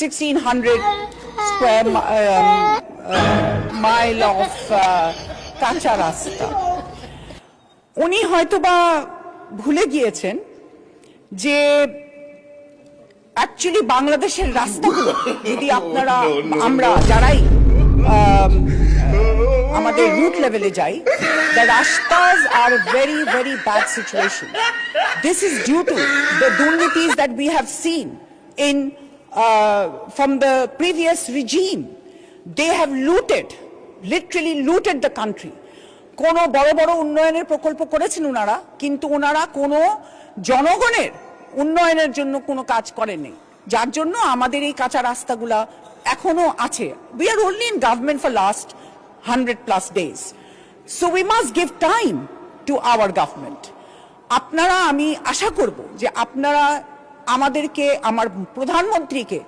1600 square mile of কাঁচা রাস্তা। উনি হয়তোবা ভুলে গিয়েছেন যে অ্যাকচুয়ালি বাংলাদেশের রাস্তাগুলো যদি আপনারা আমরা যারাই আমাদের রুট লেভেলে যাই, the rastas are very very bad situation. This is due to the durnitis that we have seen in from the previous regime. They have literally looted the country. কোনো বড় বড় উন্নয়নের প্রকল্প করেছেন ওনারা, কিন্তু ওনারা কোনো জনগণের উন্নয়নের জন্য কোনো কাজ করেননি, যার জন্য আমাদের এই কাঁচা রাস্তাগুলা এখনো আছে। We are only in government for last 100+ days, so we must give time to our government. আপনারা, আমি আশা করব যে আপনারা আমাদেরকে, আমার প্রধানমন্ত্রীকে